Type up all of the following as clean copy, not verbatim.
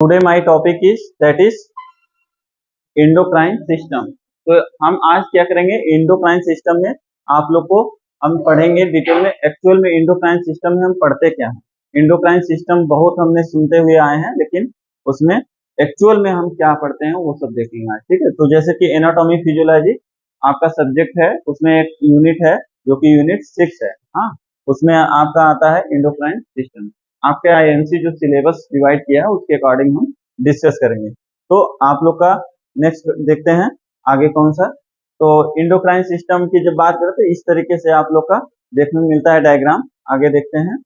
Today my topic is that is endocrine system. तो हम आज क्या करेंगे, एंडोक्राइन सिस्टम में आप लोग को हम पढ़ेंगे डिटेल में। एक्चुअल में एंडोक्राइन सिस्टम में हम पढ़ते क्या हैं। एंडोक्राइन सिस्टम बहुत हमने सुनते हुए आए हैं, लेकिन उसमें एक्चुअल में हम क्या पढ़ते हैं वो सब देखेंगे आज, ठीक है। तो जैसे कि एनाटॉमी फिजियोलॉजी आपका सब्जेक्ट है, उसमें एक यूनिट है जो कि यूनिट 6 है। हाँ, उसमें आपका आता है एंडोक्राइन सिस्टम। आपके आईएमसी जो सिलेबस डिवाइड किया है उसके अकॉर्डिंग हम डिस्कस करेंगे। तो आप लोग का नेक्स्ट देखते हैं आगे कौन सा। तो एंडोक्राइन सिस्टम की जब बात करते हैं इस तरीके से आप लोग का देखने में मिलता है डायग्राम। आगे देखते हैं।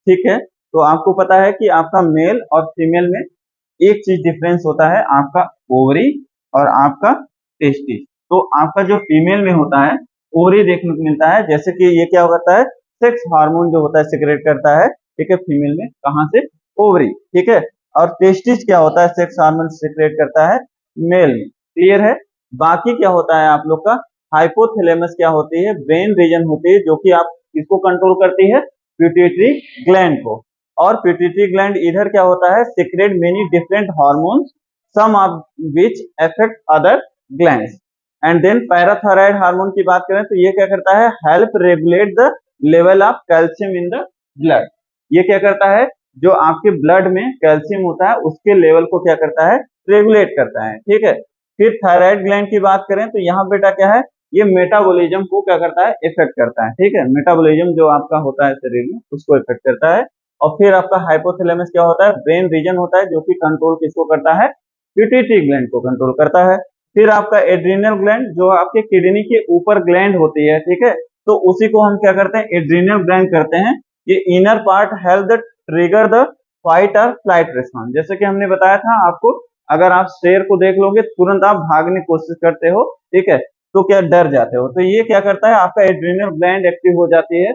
ठीक है, तो आपको पता है कि आपका मेल और फीमेल में एक चीज डिफरेंस होता है, आपका ओवरी और आपका टेस्टिस। तो आपका जो फीमेल में होता है ओवरी देखने को मिलता है, जैसे कि ये क्या करता है, सेक्स हार्मोन जो होता है सिक्रेट करता है, ठीक है, फीमेल में कहां से, ओवरी, ठीक है। और टेस्टिस क्या होता है, सेक्स हार्मोन सिक्रेट करता है मेल में। क्लियर है। बाकी क्या होता है आप लोग का, हाइपोथैलेमस क्या होती है, ब्रेन रीजन होती है जो कि आप इसको कंट्रोल करती है, पिट्यूटरी ग्लैंड को। और पिट्यूटरी ग्लैंड इधर क्या होता है, secrete many different hormones, some of which affect other glands. And then parathyroid hormone की बात करें तो ये क्या करता है, help regulate the level of calcium in the blood. ये क्या करता है, जो आपके ब्लड में कैल्शियम होता है उसके लेवल को क्या करता है, रेगुलेट करता है, ठीक है। फिर थायराइड ग्लैंड की बात करें तो यहाँ बेटा क्या है, ये मेटाबॉलिज्म को क्या करता है, इफेक्ट करता है, ठीक है। मेटाबॉलिज्म जो आपका होता है शरीर में उसको इफेक्ट करता है। और फिर आपका हाइपोथैलेमस क्या होता है, ब्रेन रीजन होता है जो कि कंट्रोल किसको करता है, पिट्यूटरी ग्लैंड को कंट्रोल करता है। फिर आपका एड्रीनल ग्लैंड जो आपके किडनी के ऊपर ग्लैंड होती है, ठीक है, तो उसी को हम क्या करते हैं, एड्रीनल ग्लैंड करते हैं। ये inner part help the trigger the fight और फ्लाइट रिस्पॉन्स। जैसे कि हमने बताया था आपको, अगर आप शेर को देख लोगे तुरंत आप भागने की कोशिश करते हो, ठीक है, तो क्या डर जाते हो, तो ये क्या करता है, आपका एड्रीनल ग्लैंड एक्टिव हो जाती है,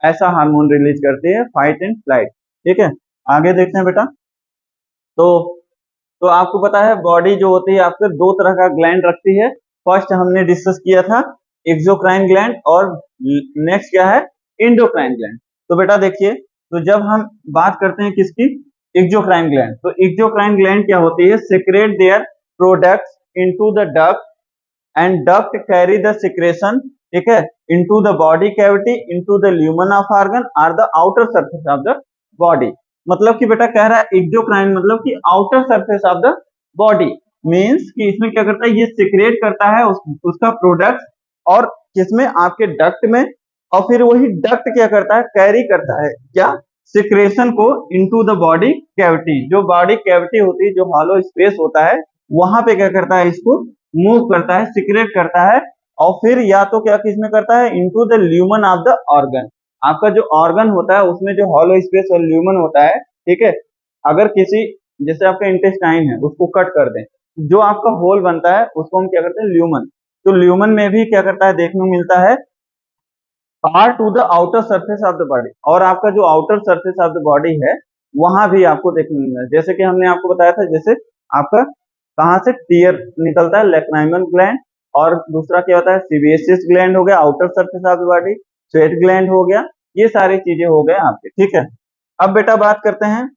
ऐसा हार्मोन रिलीज करती है, फाइट एंड फ्लाइट, ठीक है। आगे देखते हैं बेटा। तो तो आपको पता है बॉडी जो होती है आपके दो तरह का ग्लैंड रखती है। फर्स्ट हमने डिस्कस किया था एक्सोक्राइन ग्लैंड, और नेक्स्ट क्या है, एंडोक्राइन ग्लैंड। तो बेटा देखिए, तो जब हम बात करते हैं किसकी, एक्सोक्राइन ग्लैंड, तो एक्सोक्राइन ग्लैंड क्या होती है, secrete their products into the duct and duct carry the secretion, ठीक है, into the body cavity, into the lumen of organ or the outer surface of the body. मतलब कि बेटा कह रहा है एक्सोक्राइन मतलब कि outer surface of the body, means कि इसमें क्या करता है, ये सिक्रेट करता है उसका प्रोडक्ट, और किसमें, आपके डक्ट में। और फिर वही डक्ट क्या करता है, कैरी करता है क्या, सिक्रेशन को इनटू द बॉडी कैविटी। जो बॉडी कैविटी होती है, जो हॉलो स्पेस होता है, वहां पे क्या करता है, इसको मूव करता है, सिक्रेट करता है। और फिर या तो क्या किसमें करता है, into the lumen of the organ. आपका जो ऑर्गन होता है उसमें जो हॉलो स्पेस और ल्यूमन होता है, ठीक है, अगर किसी, जैसे आपका इंटेस्टाइन है उसको कट कर दें, जो आपका होल बनता है उसको हम क्या करते हैं, ल्यूमन। तो ल्यूमन में भी क्या करता है, देखने को मिलता है पार to the outer surface of the body. और आपका जो outer surface of the body है वहां भी आपको देखने को मिलता है, जैसे कि हमने आपको बताया था, जैसे आपका कहां से टीयर निकलता है, लैक्राइमल ग्लैंड, और दूसरा क्या होता है, सीबेसियस ग्लैंड हो गया outer surface of the body, sweat gland हो गया, ये सारी चीजें हो गए आपके, ठीक है। अब बेटा बात करते हैं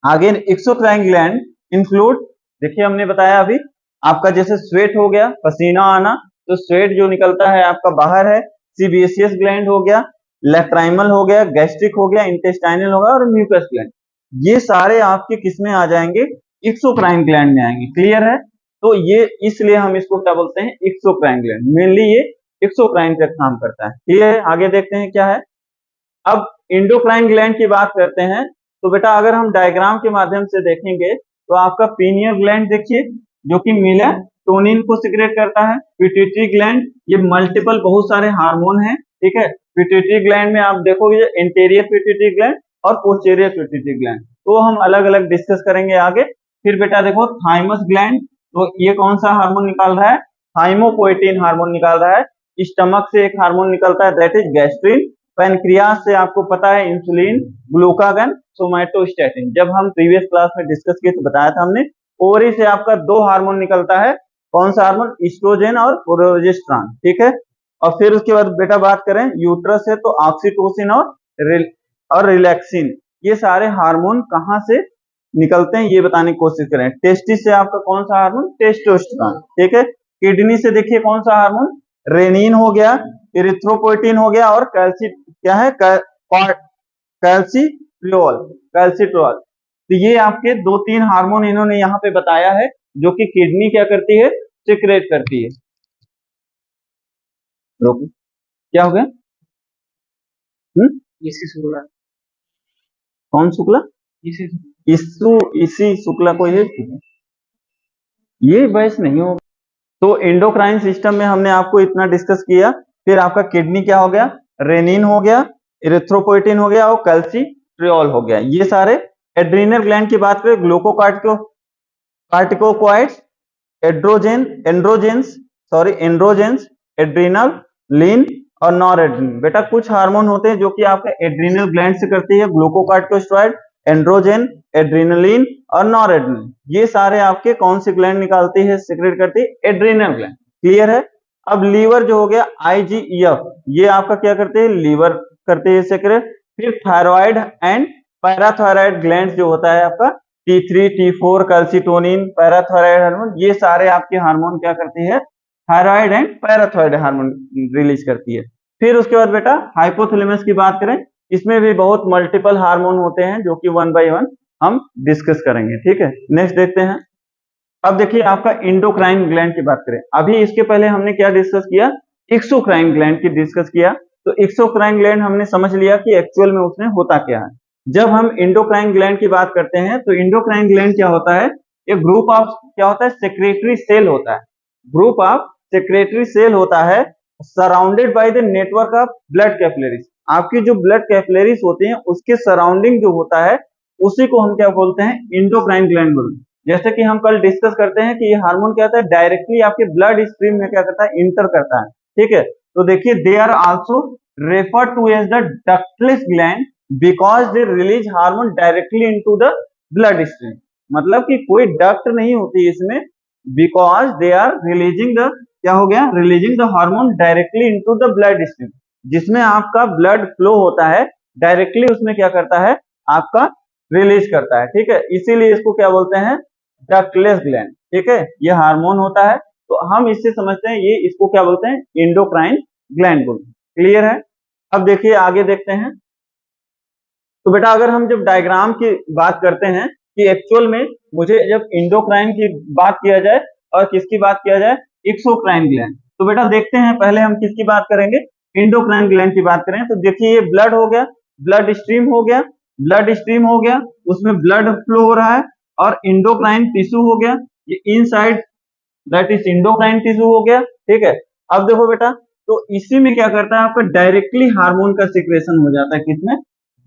आगे, एक्सोक्राइन ग्लैंड इंक्लूड, देखिए हमने बताया अभी, आपका जैसे स्वेट हो गया, पसीना आना, तो स्वेट जो निकलता है आपका बाहर है, सीबेसियस ग्लैंड हो गया, लैक्राइमल हो गया, गैस्ट्रिक हो गया, इंटेस्टाइनल हो गया, और म्यूकस ग्लैंड, ये सारे आपके किसमें आ जाएंगे, एक्सोक्राइन ग्लैंड में आएंगे। क्लियर है। तो ये इसलिए हम इसको क्या बोलते हैं, एक्सोक्राइन ग्लैंड, मेनली ये एक्सोक्राइन का काम करता है। क्लियर है। आगे देखते हैं क्या है। अब एंडोक्राइन ग्लैंड की बात करते हैं, तो बेटा अगर हम डायग्राम के माध्यम से देखेंगे तो आपका पीनियल ग्लैंड देखिए जो कि मेलाटोनिन को सिक्रेट करता है। पिट्यूटरी ग्लैंड, ये मल्टीपल बहुत सारे हार्मोन हैं, ठीक है। पिट्यूटरी ग्लैंड में आप देखोगे एंटीरियर पिट्यूटरी ग्लैंड और पोस्टीरियर पिट्यूटरी ग्लैंड, तो हम अलग अलग डिस्कस करेंगे आगे। फिर बेटा देखो थाइमस ग्लैंड, तो ये कौन सा हार्मोन निकाल रहा है, थाइमोपोएटिन हार्मोन निकाल रहा है। स्टमक से एक हार्मोन निकलता है दैट इज गैस्ट्रिन। पैनक्रियास से आपको पता है इंसुलिन, ग्लूकागन, सोमैटोस्टैटिन, जब हम प्रीवियस क्लास में डिस्कस किए तो बताया था हमने। ओवरी से आपका दो हार्मोन निकलता है, कौन सा हार्मोन, ईस्ट्रोजन और प्रोजेस्टेरॉन, ठीक है। और फिर उसके बाद बेटा बात करें यूट्रस से, तो ऑक्सीटोसिन और रिलैक्सिन, ये सारे हार्मोन कहां से निकलते हैं ये बताने की कोशिश करें। टेस्टिस से आपका कौन सा हार्मोन, टेस्टोस्टेरोन, ठीक है। किडनी से देखिए कौन सा हार्मोन, रेनिन हो गया, इरिथ्रोपोइटिन हो गया, और क्या है, कैल्सिट्रियोल, कैल्सिट्रियोल। तो ये आपके 2-3 हार्मोन इन्होंने यहाँ पे बताया है जो कि किडनी क्या करती है, सिक्रेट करती है। रोको, क्या हो गया? शुक्ला, कौन शुक्ला? इसी शुक्ला को ये वैस नहीं होगा। तो एंडोक्राइन सिस्टम में हमने आपको इतना डिस्कस किया। फिर आपका किडनी क्या हो गया, रेनिन हो गया, इरिथ्रोपोइटिन हो गया और कैल्सिट्रियोल हो गया। ये सारे एड्रीनल ग्लैंड की बात करें, कार्टिकोकॉइड्स, एंड्रोजेंस, एड्रीनल, लीन और नॉर एड्रीनल। बेटा कुछ हार्मोन होते हैं जो कि आपका एड्रीनल ग्लैंड से करती है, ग्लूकोकार्टिकोस्टेरॉइड, एंड्रोजेन, एड्रीनलिन और नॉर एड्रीनल। ये सारे आपके कौन से ग्लैंड निकालती है, सीक्रेट करती है, एड्रीनल ग्लैंड। क्लियर है। अब लीवर जो हो गया IGF, ये आपका क्या करते हैं, लीवर करते हैं सीक्रेट। फिर थायराइड एंड पैराथायराइड ग्लैंड जो होता है आपका T3, T4, calcitonin, parathyroid hormone, ये सारे आपके हार्मोन क्या करती है, thyroid and parathyroid hormone release करती है। फिर उसके बाद बेटा हाइपोथैलेमस की बात करें, इसमें भी बहुत मल्टीपल हार्मोन होते हैं जो कि 1 बाय 1 हम डिस्कस करेंगे, ठीक है। नेक्स्ट देखते हैं। अब देखिए आपका इंडोक्राइन ग्लैंड की बात करें। अभी इसके पहले हमने क्या डिस्कस किया, एक्सोक्राइन ग्लैंड की डिस्कस किया। तो एक्सोक्राइन ग्लैंड हमने समझ लिया कि एक्चुअल में उसमें होता क्या है। जब हम इंडोक्राइन ग्लैंड की बात करते हैं तो इंडोक्राइन ग्लैंड क्या होता है, एक ग्रुप ऑफ क्या होता है, सेक्रेटरी सेल होता है। ग्रुप ऑफ सेक्रेटरी सेल होता है surrounded by the network of blood capillaries. आपकी जो ब्लड कैपिलरीज होती हैं उसके सराउंडिंग जो होता है उसी को हम क्या बोलते हैं, इंडोक्राइन ग्लैंड बोलते हैं। जैसे कि हम कल डिस्कस करते हैं कि ये हार्मोन क्या होता है, डायरेक्टली आपके ब्लड स्ट्रीम में क्या करता है, इंटर करता है, ठीक है। तो देखिए they are also referred to as the ductless gland because they release hormone directly into the blood stream. मतलब कि कोई डक्ट नहीं होती इसमें, because they are releasing the, क्या हो गया, releasing the hormone directly into the blood stream. जिसमें आपका ब्लड फ्लो होता है डायरेक्टली उसमें क्या करता है, आपका रिलीज करता है, ठीक है। इसीलिए इसको क्या बोलते हैं, डक्टलेस ग्लैंड, ठीक है। ये हार्मोन होता है तो हम इससे समझते हैं ये, इसको क्या बोलते हैं, इंडोक्राइन ग्लैंड बोलते हैं। क्लियर है। अब देखिए आगे देखते हैं। तो बेटा अगर हम जब डायग्राम की बात करते हैं कि एक्चुअल में मुझे जब इंडोक्राइन की बात किया जाए और किसकी बात किया जाए, एक्सोक्राइन ग्लैंड, तो बेटा देखते हैं पहले हम किसकी बात करेंगे, इंडोक्राइन ग्लैंड की बात करें। तो देखिए ये ब्लड हो गया, ब्लड स्ट्रीम हो गया, ब्लड स्ट्रीम हो गया, उसमें ब्लड फ्लो हो रहा है, और इंडोक्राइन टिश्यू हो गया, ये inside that is endocrine tissue हो गया, ठीक है। अब देखो बेटा, तो इसी में क्या करता है, आपका डायरेक्टली हार्मोन का सिक्रेशन हो जाता है, किसमें,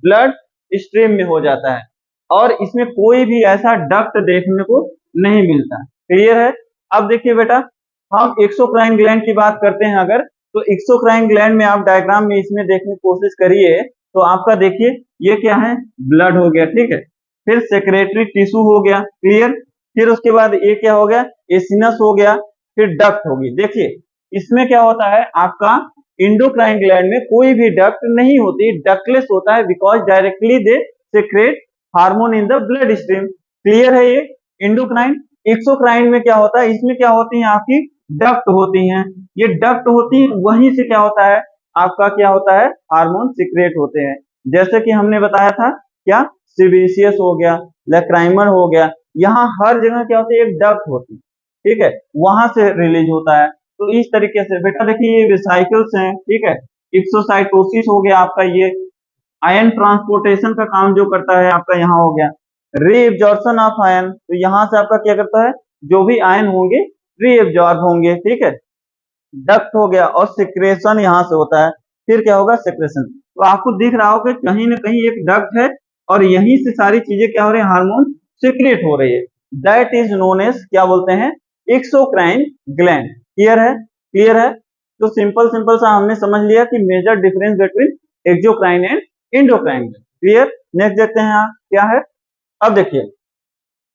ब्लड स्ट्रीम में हो जाता है, और इसमें कोई भी ऐसा डक्ट देखने को नहीं मिलता। क्लियर है। अब देखिए बेटा, हम एक्सोक्राइन ग्लैंड की बात करते हैं अगर, तो एक्सोक्राइन ग्लैंड में आप डायग्राम में इसमें देखने की कोशिश करिए तो आपका देखिए ये क्या है, ब्लड हो गया, ठीक है। फिर सेक्रेटरी टिश्यू हो गया, क्लियर। फिर उसके बाद ये क्या हो गया, एसिनस हो गया, फिर डक्ट होगी। देखिए इसमें क्या होता है, आपका इंडोक्राइन ग्लैंड में कोई भी डक्ट नहीं होती, डक्टलेस होता है, because directly they secrete hormone in the blood stream. Clear है। ये इंडोक्राइन। एक्सोक्राइन में क्या होता है, इसमें क्या होती है, आपकी डक्ट होती हैं। ये डक्ट होती है, वहीं से क्या होता है, आपका क्या होता है, हार्मोन सीक्रेट होते हैं। जैसे कि हमने बताया था क्या, सीबेसियस हो गया, लैक्राइमर हो गया, यहाँ हर जगह क्या होती है, एक डक्ट होती है, ठीक है, वहां से रिलीज होता है। तो इस तरीके से बेटा देखिए ये वेसिकल्स हैं, ठीक है। एक्सोसाइटोसिस हो गया आपका, ये आयन ट्रांसपोर्टेशन का काम जो करता है आपका, यहाँ हो गया रीएब्जॉर्प्शन ऑफ आयन, तो यहाँ से आपका क्या करता है, जो भी आयन होंगे रीएब्जॉर्ब होंगे, ठीक है। डक्ट हो गया, और सिक्रेशन यहाँ से होता है। फिर क्या होगा, सेक्रेशन। तो आपको दिख रहा होगा कहीं ना कहीं एक डक्ट है और यहीं से सारी चीजें क्या हो रही है, हार्मोन सीक्रेट हो रही है। दैट इज नोन एज, क्या बोलते हैं, एक्सोक्राइन ग्लैंड। क्लियर है, क्लियर है। तो सिंपल सिंपल सा हमने समझ लिया कि major difference between exocrine and endocrine. Clear. Next देखते हैं यहाँ क्या है। अब देखिए,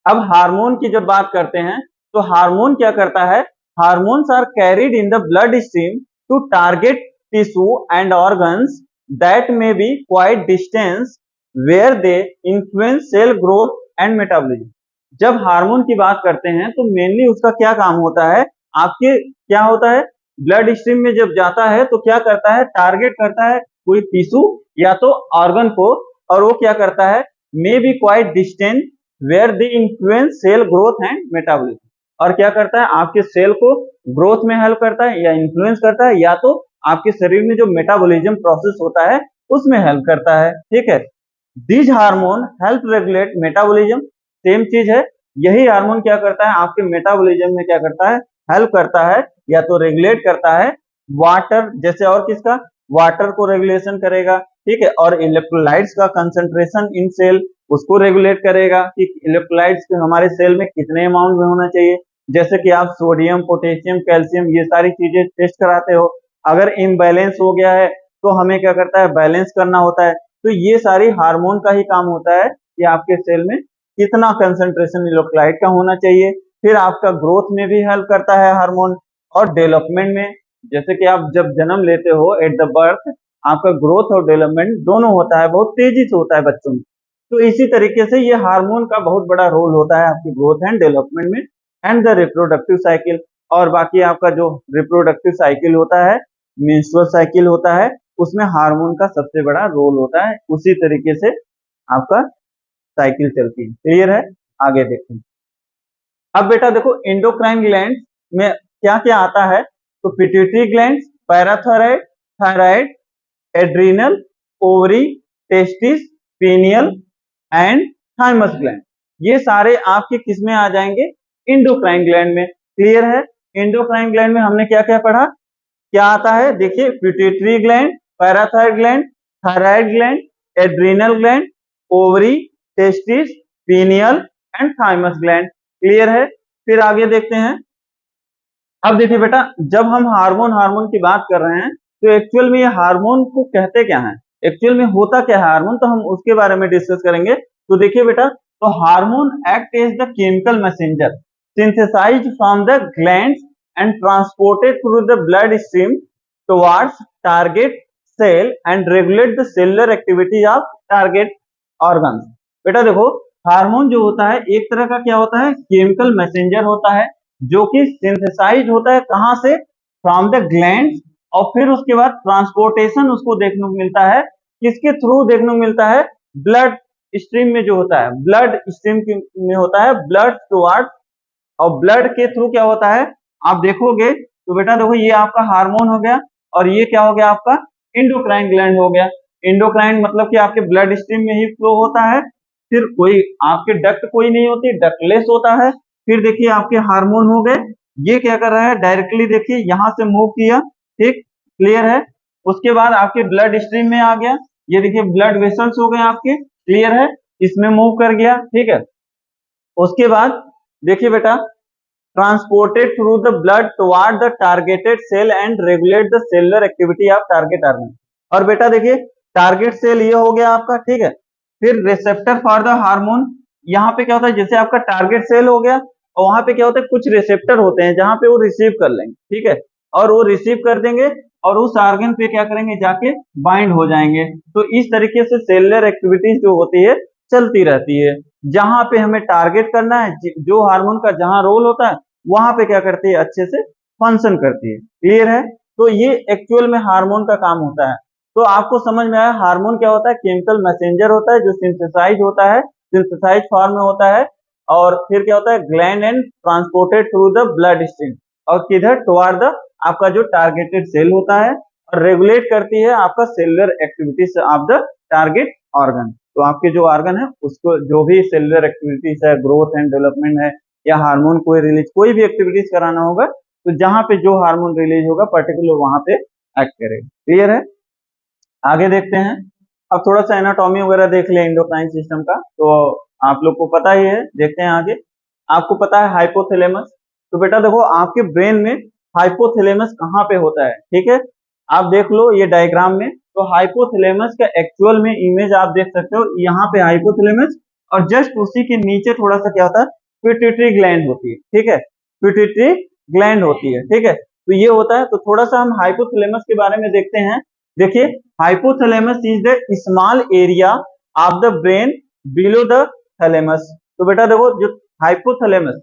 अब हार्मोन की जब बात करते हैं तो हार्मोन क्या करता है, hormones are carried in the blood stream to target tissue and organs that may be quite distance where they influence cell growth and metabolism. जब हार्मोन की बात करते हैं तो मेनली उसका क्या काम होता है, आपके क्या होता है, ब्लड स्ट्रीम में जब जाता है तो क्या करता है, टारगेट करता है कोई टिश्यू या तो ऑर्गन को, और वो क्या करता है, may be quite distant where the influence cell growth and metabolism, और क्या करता है, आपके सेल को ग्रोथ में हेल्प करता है या इन्फ्लुएंस करता है, या तो आपके शरीर में जो मेटाबॉलिज्म प्रोसेस होता है उसमें हेल्प करता है। ठीक है, this hormone help regulate metabolism, same चीज है, यही हार्मोन क्या करता है, आपके मेटाबॉलिज्म में क्या करता है, हेल्प करता है या तो रेगुलेट करता है वाटर, जैसे और किसका, वाटर को रेगुलेशन करेगा। ठीक है, और इलेक्ट्रोलाइट्स का कंसंट्रेशन इन सेल उसको रेगुलेट करेगा कि इलेक्ट्रोलाइट्स हमारे सेल में कितने अमाउंट में होना चाहिए, जैसे कि आप सोडियम, पोटेशियम, कैल्शियम ये सारी चीजें टेस्ट कराते हो, अगर इम्बैलेंस हो गया है तो हमें क्या करता है, बैलेंस करना होता है। तो ये सारी हार्मोन का ही काम होता है कि आपके सेल में कितना कंसंट्रेशन इलेक्ट्रोलाइट का होना चाहिए। फिर आपका ग्रोथ में भी हेल्प करता है हार्मोन, और डेवलपमेंट में, जैसे कि आप जब जन्म लेते हो एट द बर्थ, आपका ग्रोथ और डेवलपमेंट दोनों होता है, बहुत तेजी से होता है बच्चों में। तो इसी तरीके से ये हार्मोन का बहुत बड़ा रोल होता है आपकी ग्रोथ एंड डेवलपमेंट में, एंड द रिप्रोडक्टिव साइकिल। और बाकी आपका जो रिप्रोडक्टिव साइकिल होता है, मेंस्ट्रुअल साइकिल होता है, उसमें हार्मोन का सबसे बड़ा रोल होता है, उसी तरीके से आपका साइकिल चलती है। क्लियर है, आगे देखते हैं। अब बेटा देखो एंडोक्राइन ग्लैंड में क्या क्या आता है, तो pituitary gland, parathyroid, thyroid, adrenal, ovary, testis, pineal and thymus gland, ये सारे आपके किस में आ जाएंगे, एंडोक्राइन ग्लैंड में। क्लियर है, एंडोक्राइन ग्लैंड में हमने क्या क्या पढ़ा, क्या आता है, देखिए pituitary gland, parathyroid gland, thyroid gland, adrenal gland, ovary, testis, pineal and thymus gland. Clear है, फिर आगे देखते हैं। अब देखिए बेटा, जब हम हार्मोन हार्मोन की बात कर रहे हैं तो एक्चुअल में ये हार्मोन को कहते क्या है, एक्चुअल में होता क्या है हार्मोन, तो हम उसके बारे में डिस्कस करेंगे। तो देखिए बेटा, तो hormone act as the chemical messenger synthesised from the glands and transported through the blood stream towards target cell and regulate the cellular activity of target organs. बेटा देखो, हार्मोन जो होता है एक तरह का क्या होता है, केमिकल मैसेंजर होता है, जो कि सिंथेसाइज होता है कहां से, फ्रॉम द ग्लैंड, और फिर उसके बाद ट्रांसपोर्टेशन उसको देखने को मिलता है, किसके थ्रू देखने को मिलता है, ब्लड स्ट्रीम में जो होता है, ब्लड स्ट्रीम में होता है, ब्लड टुवर्ड्स, और ब्लड के थ्रू क्या होता है, आप देखोगे तो बेटा देखो ये आपका हार्मोन हो गया, और ये क्या हो गया आपका एंडोक्राइन ग्लैंड हो गया। एंडोक्राइन मतलब कि आपके ब्लड स्ट्रीम में ही फ्लो होता है, फिर कोई आपके डक्ट कोई नहीं होती, डक्टलेस होता है। फिर देखिए आपके हार्मोन हो गए, ये क्या कर रहा है, डायरेक्टली देखिए यहां से मूव किया, ठीक, क्लियर है। उसके बाद आपके ब्लड स्ट्रीम में आ गया, ये देखिए ब्लड वेसल्स हो गए आपके, क्लियर है, इसमें मूव कर गया, ठीक है। उसके बाद देखिए बेटा, transported through the blood toward the targeted cell and regulate the cellular activity of target organ. और बेटा देखिए टारगेट सेल ये हो गया आपका, ठीक है। फिर रिसेप्टर फॉर द हार्मोन, यहाँ पे क्या होता है, जैसे आपका टारगेट सेल हो गया और वहां पे क्या होता है, कुछ रिसेप्टर होते हैं जहां पे वो रिसीव कर लेंगे, ठीक है, और वो रिसीव कर देंगे और उस ऑर्गन पे क्या करेंगे, जाके बाइंड हो जाएंगे। तो इस तरीके से सेलुलर एक्टिविटीज जो होती है चलती रहती है, जहां पे हमें टारगेट करना है, जो हार्मोन का जहां रोल होता है वहां पे क्या करती है, अच्छे से फंक्शन करती है। क्लियर है, तो ये एक्चुअल में हार्मोन का काम होता है। तो आपको समझ में आया हार्मोन क्या होता है, केमिकल मैसेंजर होता है जो सिंथेसाइज होता है, सिंथेसाइज फॉर्म में होता है, और फिर क्या होता है, gland and transported through the blood stream, और किधर, टुवर्ड द आपका जो टारगेटेड सेल होता है, और रेगुलेट करती है आपका cellular activities of the target organ. तो आपके जो ऑर्गन है उसको जो भी सेलुलर एक्टिविटीज है, ग्रोथ एंड डेवलपमेंट है, या हार्मोन कोई रिलीज, कोई भी एक्टिविटीज कराना होगा तो जहां पे जो हार्मोन रिलीज होगा पर्टिकुलर वहां पे एक्ट करेगा। क्लियर है, आगे देखते हैं। अब थोड़ा सा एनाटॉमी वगैरह देख ले एंडोक्राइन सिस्टम का, तो आप लोग को पता ही है, देखते हैं आगे। आपको पता है हाइपोथैलेमस, तो बेटा देखो आपके ब्रेन में हाइपोथैलेमस कहाँ पे होता है, ठीक है, आप देख लो ये डायग्राम में। तो हाइपोथैलेमस का एक्चुअल में इमेज आप देख सकते हो, यहाँ पे हाइपोथैलेमस, और जस्ट उसी के नीचे थोड़ा सा क्या होता है, पिट्यूटरी ग्लैंड होती है, ठीक है, पिट्यूटरी ग्लैंड होती है, ठीक है। तो ये होता है, तो थोड़ा सा हम हाइपोथैलेमस के बारे में देखते हैं। देखिए hypothalamus is the small area of the brain below the thalamus, तो बेटा देखो जो हाइपोथैलेमस,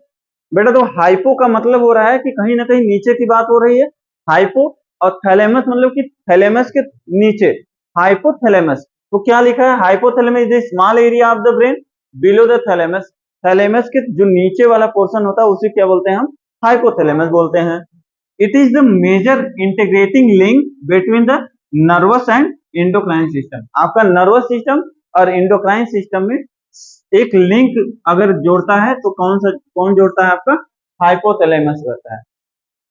बेटा तो हाइपो का मतलब हो रहा है कि कहीं ना कहीं नीचे की बात हो रही है, हाइपो, और थैलेमस मतलब कि थैलेमस के नीचे, हाइपोथैलेमस। तो क्या लिखा है, hypothalamus is the small area of the brain below the thalamus. Thalamus के जो नीचे वाला पोर्शन होता है उसे क्या बोलते हैं हम, हाइपोथैलेमस बोलते हैं। It is the major integrating link between the nervous and endocrine system. आपका नर्वस सिस्टम और इंडोक्राइन सिस्टम में एक लिंक अगर जोड़ता है तो कौन जोड़ता है, आपका हाइपोथैलेमस रहता है।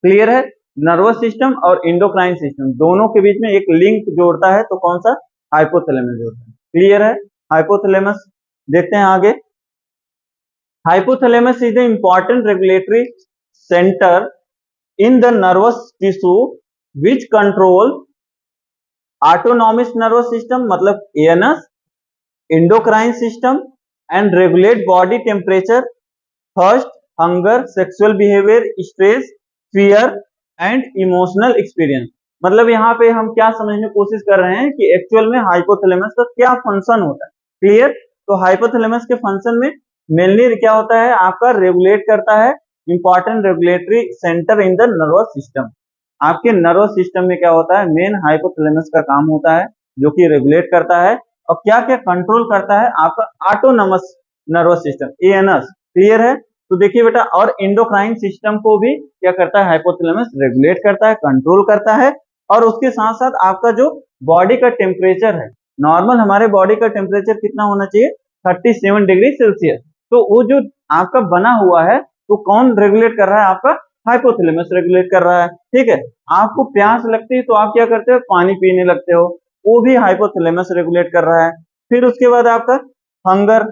क्लियर है, नर्वस सिस्टम और इंडोक्राइन सिस्टम दोनों के बीच में एक लिंक जोड़ता है तो कौन सा, हाइपोथैलेमस जोड़ता है। क्लियर है, हाइपोथैलेमस। देखते हैं आगे। Hypothalamus is the important regulatory centre in the nervous tissue which control autonomous nervous system मतलब ANS, endocrine system and regulate body temperature, thirst, hunger, sexual behavior, stress, fear and emotional experience। मतलब यहाँ पे हम क्या समझने की कोशिश कर रहे हैं कि एक्चुअल में हाइपोथैलेमस का क्या फंक्शन होता है। क्लियर, तो हाइपोथैलेमस के फंक्शन में मेनली क्या होता है, आपका रेगुलेट करता है, important regulatory centre in the nervous system. आपके नर्वस सिस्टम में क्या होता है, मेन हाइपोथैलेमस का काम होता है जो कि रेगुलेट करता है और क्या क्या कंट्रोल करता है, आपका autonomous nervous system ANS. Clear है, तो देखिए बेटा, और इंडोक्राइन सिस्टम को भी क्या करता है, हाइपोथैलेमस रेगुलेट करता है, कंट्रोल करता है। और उसके साथ साथ आपका जो बॉडी का टेम्परेचर है, नॉर्मल हमारे बॉडी का टेम्परेचर कितना होना चाहिए, 37 डिग्री सेल्सियस। तो वो जो आपका बना हुआ है तो कौन रेगुलेट कर रहा है, आपका हाइपोथैलेमस रेगुलेट कर रहा है। ठीक है, आपको प्यास लगती है तो आप क्या करते हो, पानी पीने लगते हो, वो भी हाइपोथैलेमस रेगुलेट कर रहा है। फिर उसके बाद आपका हंगर,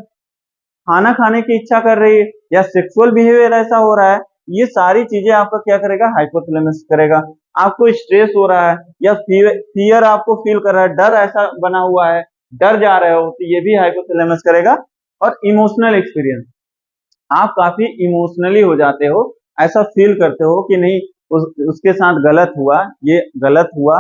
खाना खाने की इच्छा कर रही है, या सेक्सुअल बिहेवियर ऐसा हो रहा है, ये सारी चीजें आपका क्या करेगा, हाइपोथैलेमस करेगा। आपको स्ट्रेस हो रहा है या फियर आपको फील कर रहा है, डर ऐसा बना हुआ है, डर जा रहे हो, तो ये भी हाइपोथैलेमस करेगा। और इमोशनल एक्सपीरियंस, आप काफी इमोशनली हो जाते हो, ऐसा फील करते हो कि नहीं उसके साथ गलत हुआ, ये गलत हुआ,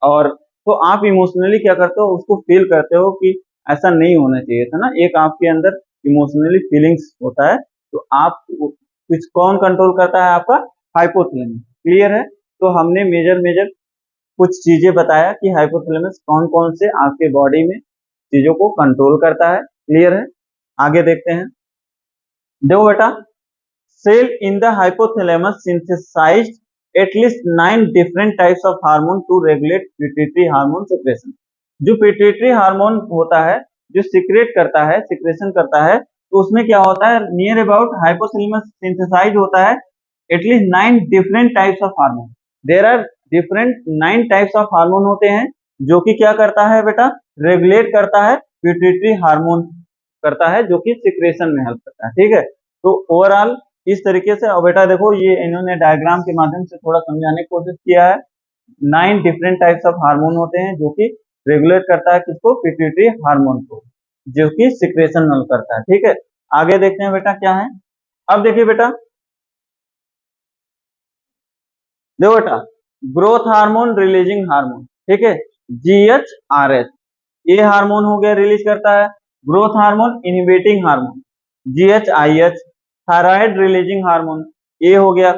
और तो आप इमोशनली क्या करते हो, उसको फील करते हो कि ऐसा नहीं होना चाहिए था ना, एक आपके अंदर इमोशनली फीलिंग्स होता है। तो आप कुछ कौन कंट्रोल करता है, आपका हाइपोथैलेमस। क्लियर है, तो हमने मेजर मेजर कुछ चीजें बताया कि हाइपोथैलेमस कौन कौन से आपके बॉडी में चीजों को कंट्रोल करता है। क्लियर है, आगे देखते हैं। देखो बेटा, cell in the hypothalamus synthesised at least 9 different types of hormone to regulate pituitary hormone secretion. जो पिट्यूटरी हार्मोन होता है, जो सिक्रेट करता है, सिक्रेशन करता है, तो उसमें क्या होता है, नियर अबाउट हाइपोथैलेमस सिंथेसाइज होता है at least 9 different types of hormone. There are different 9 types of hormone होते हैं जो कि क्या करता है बेटा, रेगुलेट करता है, पिट्यूटरी हार्मोन करता है, जो कि सिक्रेशन में हेल्प करता है। ठीक है, तो ओवरऑल इस तरीके से। और बेटा देखो, ये इन्होंने डायग्राम के माध्यम से थोड़ा समझाने की कोशिश किया है। 9 डिफरेंट टाइप्स ऑफ हार्मोन होते हैं जो कि रेगुलेट करता है किसको, पिट्यूटरी हार्मोन को, जो कि सिक्रेशन में करता है। ठीक है, आगे देखते हैं बेटा क्या है। अब देखिए बेटा, देखो बेटा, ग्रोथ हार्मोन, रिलीजिंग हार्मोन, ठीक है, GHRH, ये हार्मोन हो गया, रिलीज करता है। Growth hormone, inhibiting hormone, GHIH, thyroid releasing hormone, ये हो गया।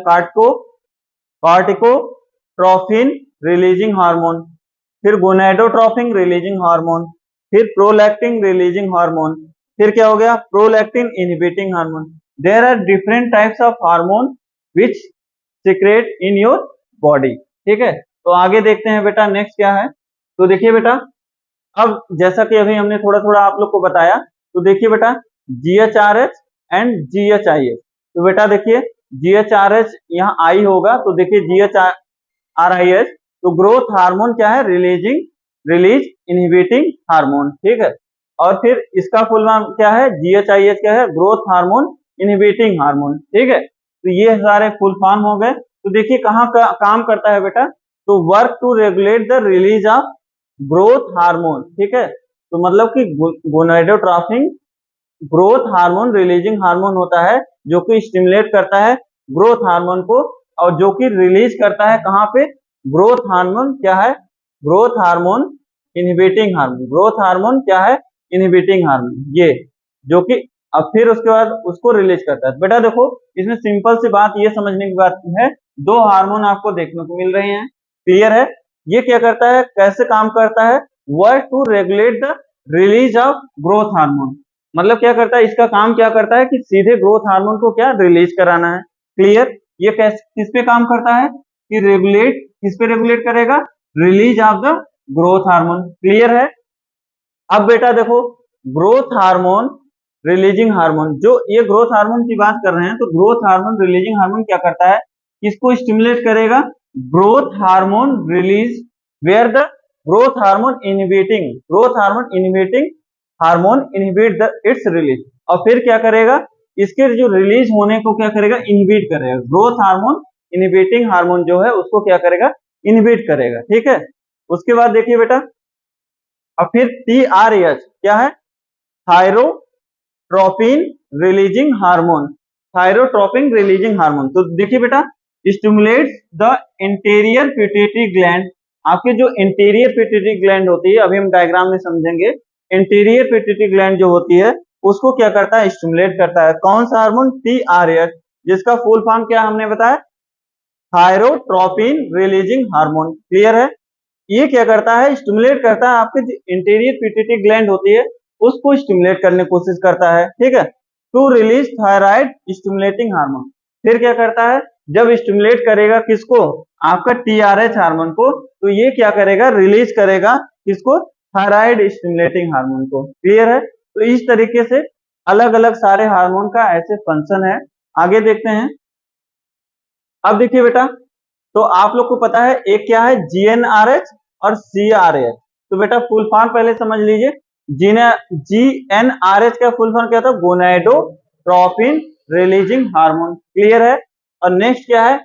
कार्टिकोट्रोफिन रिलीजिंग हार्मोन, फिर गोनेडोट्रोफिन रिलीजिंग हार्मोन, फिर प्रोलैक्टिन रिलीजिंग हार्मोन, फिर क्या हो गया, prolactin inhibiting hormone. There are different types of hormone which secrete in your body. ठीक है, तो आगे देखते हैं बेटा, नेक्स्ट क्या है। तो देखिए बेटा, अब जैसा कि अभी हमने थोड़ा थोड़ा आप लोग को बताया, तो देखिए बेटा, GHRH एंड GHIH। तो बेटा देखिए, GHRH यहाँ आई होगा, तो देखिए GHRIH, तो ग्रोथ हार्मोन क्या है, रिलीज इनहिबिटिंग हार्मोन। ठीक है, और फिर इसका फुल नाम क्या है, GHIH क्या है, ग्रोथ हार्मोन इनहिबिटिंग हार्मोन। ठीक है, तो ये सारे फुल फॉर्म हो गए। तो देखिए कहाँ का काम करता है बेटा, तो work to regulate the release of growth hormone. ठीक है, तो मतलब कि gonadotrophin growth hormone releasing hormone होता है, जो कि स्टिमुलेट करता है ग्रोथ हार्मोन को, और जो कि रिलीज करता है कहाँ पे, ग्रोथ हार्मोन क्या है, growth hormone inhibiting hormone. Growth hormone क्या है, इनहिबिटिंग हार्मोन, ये जो कि अब फिर उसके बाद उसको रिलीज करता है। बेटा देखो इसमें सिंपल सी बात ये समझने की बात है, दो हार्मोन आपको देखने को मिल रहे हैं, क्लियर है। ये क्या करता है, कैसे काम करता है, work to regulate the release of growth hormone. मतलब क्या करता है, इसका काम क्या करता है कि सीधे ग्रोथ हार्मोन को क्या रिलीज कराना है, क्लियर। ये किस पे काम करता है कि रेगुलेट, किस पे रेगुलेट करेगा, release of the growth hormone, clear है। अब बेटा देखो ग्रोथ हार्मोन रिलीजिंग हार्मोन, जो ये ग्रोथ हार्मोन की बात कर रहे हैं, तो ग्रोथ हार्मोन रिलीजिंग हार्मोन क्या करता है, किसको स्टिमुलेट करेगा, growth hormone release, where the growth hormone inhibiting, growth hormone inhibiting hormone inhibit the its release. और फिर क्या करेगा, इसके जो रिलीज होने को क्या करेगा, इनहिबिट करेगा। ग्रोथ हार्मोन इनहिबिटिंग हार्मोन जो है उसको क्या करेगा, इनहिबिट करेगा, ठीक है। उसके बाद देखिए बेटा, और फिर TRH क्या है, thyrotropin releasing hormone, thyrotropin releasing hormone. तो देखिए बेटा, stimulates the interior pituitary gland, आपके जो इंटीरियर पिट्यूटरी ग्लैंड होती है, अभी हम डायग्राम में समझेंगे, इंटीरियर पिट्यूटरी ग्लैंड जो होती है उसको क्या करता है, स्टिमुलेट करता है। कौन सा हार्मोन, TRH, जिसका फुल फॉर्म क्या हमने बताया, थायरोट्रोपिन रिलीजिंग हार्मोन, क्लियर है। ये क्या करता है, स्टिमुलेट करता है, आपके जो इंटीरियर पिट्यूटरी ग्लैंड होती है उसको स्टिमुलेट करने की कोशिश करता है, ठीक है, to release thyroid stimulating hormone. फिर क्या करता है, जब स्टिमुलेट करेगा किसको, आपका TRH हार्मोन को, तो ये क्या करेगा, रिलीज करेगा किसको, थायराइड स्टिमुलेटिंग हार्मोन को, क्लियर है। तो इस तरीके से अलग अलग सारे हार्मोन का ऐसे फंक्शन है। आगे देखते हैं। अब देखिए बेटा, तो आप लोग को पता है एक क्या है, GnRH और CRH। तो बेटा फुल फॉर्म पहले समझ लीजिए, GnRH का फुल फॉर्म क्या था, गोनाडोट्रोपिन रिलीजिंग हार्मोन, क्लियर है। और नेक्स्ट क्या है,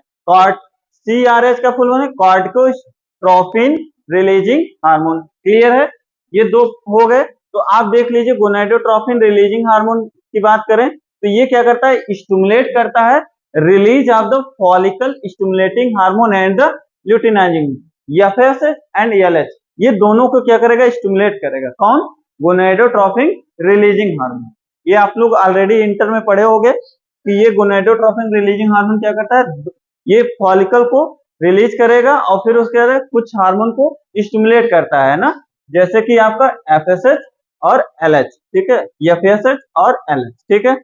CRH का फुल फॉर्म है कॉर्टिकोट्रोपिन रिलीजिंग हार्मोन, क्लियर है। ये दो हो गए। तो आप देख लीजिए, गोनाडोट्रोपिन रिलीजिंग हार्मोन की बात करें तो ये क्या करता है, स्टिमुलेट करता है release of the follicle stimulating hormone and the luteinising, FS and LH, ये दोनों को क्या करेगा, स्टिमुलेट करेगा। कौन, गोनाडोट्रोपिन रिलीजिंग हार्मोन। ये आप लोग ऑलरेडी इंटर में पढ़े होंगे कि ये गोनाडोट्रोपिन रिलीजिंग हार्मोन क्या करता है, ये फॉलिकल को रिलीज करेगा और फिर उसके बाद कुछ हार्मोन को स्टिमुलेट करता है ना, जैसे कि आपका FSH और LH, ठीक है, FSH और LH, ठीक है।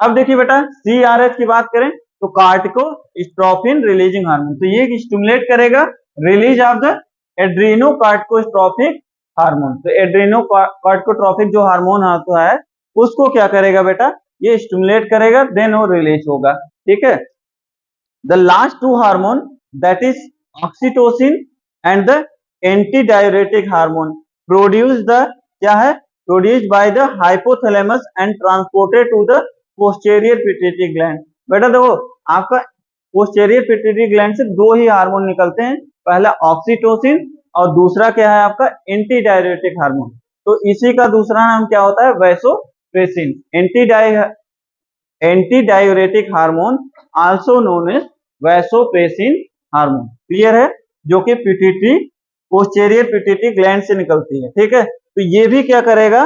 अब देखिए बेटा, CRH की बात करें तो कार्टिकोस्ट्रोफिन रिलीजिंग हार्मोन, तो ये स्टिमुलेट करेगा release of the adrenocorticotrophic hormone. तो एड्रीनो कार्टिकोट्रोफिक जो हार्मोन होता है उसको क्या करेगा बेटा, ये स्टिमुलेट करेगा, देन वो रिलीज होगा, ठीक है। The last two hormone that is oxytocin and the anti diuretic hormone produce the, क्या है, produced by the hypothalamus and transported to the posterior pituitary gland. बेटा देखो आपका पोस्टेरियर पिट्यूटरी ग्लैंड से दो ही हार्मोन निकलते हैं, पहला ऑक्सीटोसिन और दूसरा क्या है आपका एंटी डायरेटिक हार्मोन। तो इसी का दूसरा नाम क्या होता है, vasopressin, anti diuretic hormone also known as vasopressin hormone, clear है, जो कि पिट्यूटरी, पोस्टेरियर पिट्यूटरी ग्लैंड से निकलती है, ठीक है। तो ये भी क्या करेगा,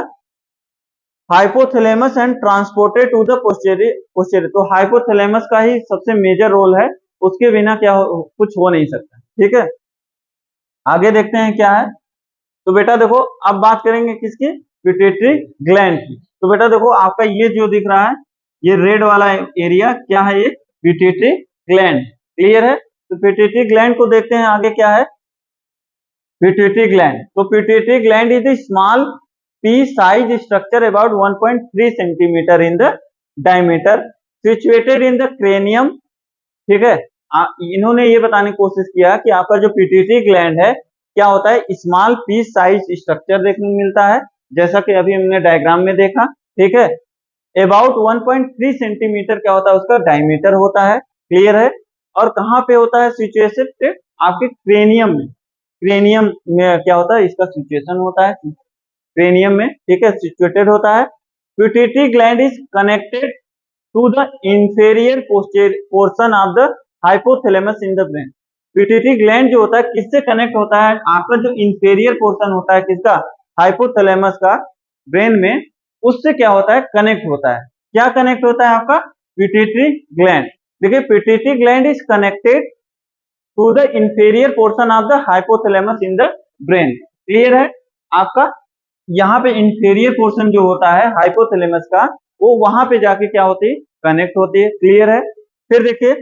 hypothalamus and transported to the posterior, तो हाइपोथैलेमस का ही सबसे मेजर रोल है, उसके बिना क्या कुछ हो नहीं सकता, ठीक है। आगे देखते हैं क्या है। तो बेटा देखो अब बात करेंगे किसकी, पिट्यूटरी ग्लैंड की। तो बेटा देखो आपका ये जो दिख रहा है, ये रेड वाला एरिया क्या है, ये पिट्यूटरी ग्लैंड, क्लियर है। तो पिट्यूटरी ग्लैंड को देखते हैं आगे क्या है, पिट्यूटरी ग्लैंड। तो pituitary gland is the small pea size structure about 1.3 centimeter in the diameter situated in the cranium, ठीक है। इन्होंने ये बताने की कोशिश किया कि आपका जो पिट्यूटरी ग्लैंड है क्या होता है, स्मॉल पी साइज स्ट्रक्चर देखने को मिलता है, जैसा कि अभी हमने डायग्राम में देखा, ठीक है। अबाउट 1.3 सेंटीमीटर क्या होता है, उसका डायमीटर होता है, क्लियर है। और कहाँ पे होता है सिचुएशन, आपके क्रेनियम में, क्रेनियम में क्या होता है, इसका सिचुएशन होता है क्रेनियम में, ठीक है, सिचुएटेड होता है। Pituitary gland is connected to the inferior portion of the hypothalamus in the brain. Pituitary gland जो होता है किससे कनेक्ट होता है, आपका जो इंफेरियर पोर्शन होता है किसका, हाइपोथैलेमस का, ब्रेन में, उससे क्या होता है, कनेक्ट होता है। क्या कनेक्ट होता है आपका, पिट्यूटरी ग्लैंड। देखिए pituitary gland is connected to the inferior portion of the hypothalamus in the brain. Clear है आपका, यहाँ पे इंफीरियर पोर्शन जो होता है हाइपोथैलेमस का, वो वहां पे जाके क्या होती है, कनेक्ट होती है। क्लियर है। फिर देखिए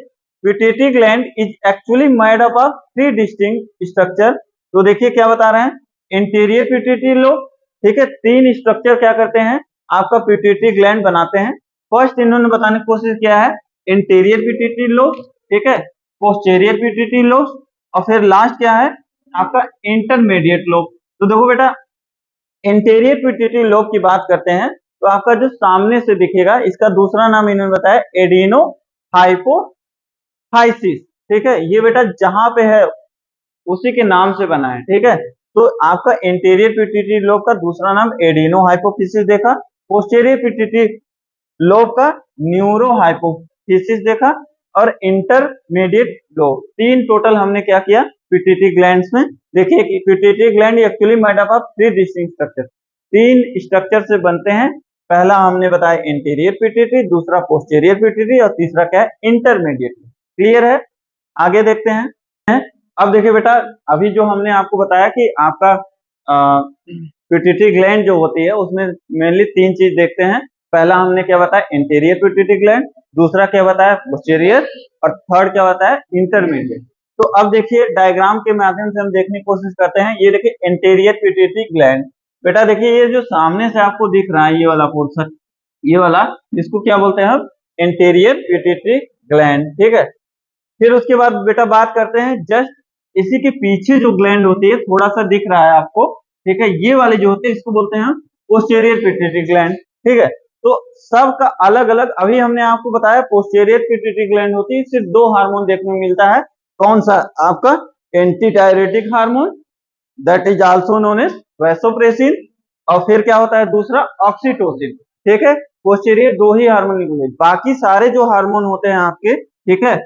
pituitary gland is actually made up of 3 distinct structure. तो देखिए क्या बता रहे हैं, इंटीरियर पिट्यूटरी लोब, ठीक है, 3 स्ट्रक्चर क्या करते हैं, आपका पिट्यूटरी ग्लैंड बनाते हैं। फर्स्ट इन्होंने बताने की कोशिश किया है इंटीरियर पिट्यूटरी लोब, ठीक है, पोस्टीरियर पिट्यूटरी लोब, और फिर लास्ट क्या है आपका इंटरमीडिएट लोब। तो देखो बेटा इंटीरियर पिट्यूटरी लोब की बात करते हैं तो आपका जो सामने से दिखेगा, इसका दूसरा नाम इन्होंने बताया एडिनो हाइपोथाइसिस, ठीक है, ये बेटा जहां पे है उसी के नाम से बना है, ठीक है। तो आपका इंटीरियर पिट्यूटरी लोब का दूसरा नाम एडिनो हाइपोफिसिस देखा, पोस्टीरियर पिट्यूटरी लोब का न्यूरो हाइपोफिसिस देखा, और इंटरमीडिएट लोब। 3 टोटल हमने क्या किया पिट्यूटरी ग्लैंड्स में। देखिए कि pituitary gland actually made up of 3 distinct structure, 3 structure से बनते हैं। पहला हमने बताया इंटीरियर पिट्यूटरी, दूसरा पोस्टीरियर पिट्यूटरी, और तीसरा क्या है इंटरमीडिएट। क्लियर है, आगे देखते हैं। अब देखिए बेटा अभी जो हमने आपको बताया कि आपका पिट्यूटरी ग्लैंड जो होती है उसमें मेनली 3 चीज देखते हैं। पहला हमने क्या बताया इंटीरियर पिट्यूटरी ग्लैंड, दूसरा क्या बताया पोस्टीरियर, और थर्ड क्या बताया इंटरमीडिएट। तो अब देखिए डायग्राम के माध्यम से हम देखने की कोशिश करते हैं। ये देखिए इंटीरियर पिट्यूटरी ग्लैंड, बेटा देखिए ये जो सामने से आपको दिख रहा है ये वाला पोर्शन, ये वाला, इसको क्या बोलते हैं हम, इंटीरियर पिट्यूटरी ग्लैंड, ठीक है। फिर उसके बाद बेटा बात करते हैं जस्ट इसी के पीछे जो ग्लैंड होती है, थोड़ा सा दिख रहा है आपको, ठीक है, ये वाले जो होते हैं इसको बोलते हैं हम पोस्टीरियर पिट्यूटरी ग्लैंड, ठीक है। तो सबका अलग अलग, अभी हमने आपको बताया पोस्टीरियर पिट्यूटरी ग्लैंड होती है, सिर्फ 2 हार्मोन देखने को मिलता है। कौन सा, आपका anti diuretic hormone that is also known as vasopressin, और फिर क्या होता है दूसरा ऑक्सीटोसिन, ठीक है। पोस्टीरियर 2 ही हार्मोन निकले, बाकी सारे जो हार्मोन होते हैं आपके, ठीक है,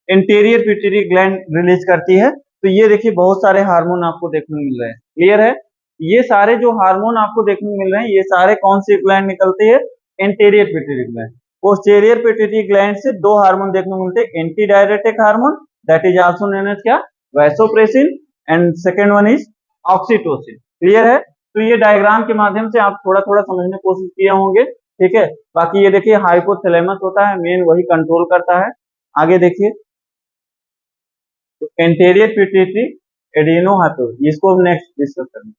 इंटीरियर पिट्यूटरी ग्लैंड रिलीज करती है। तो ये देखिए बहुत सारे हार्मोन आपको देखने को मिल रहे हैं। क्लियर है, ये सारे जो हार्मोन आपको देखने को मिल रहे हैं ये सारे कौन सी ग्लैंड निकलती है, anterior pituitary gland. Posterior pituitary gland से 2 हार्मोन देखने को मिलते हैं, anti diuretic hormone that is also known as क्या, vasopressin, and second one is oxytocin. Clear है, तो ये डायग्राम के माध्यम से आप थोड़ा थोड़ा समझने की कोशिश किए होंगे, ठीक है। बाकी ये देखिए हाइपोथैलेमस होता है मेन, वही कंट्रोल करता है। आगे देखिए तो एंटीरियर पिट्यूटरी एडिनो हाइपो, इसको नेक्स्ट डिस्कस करेंगे।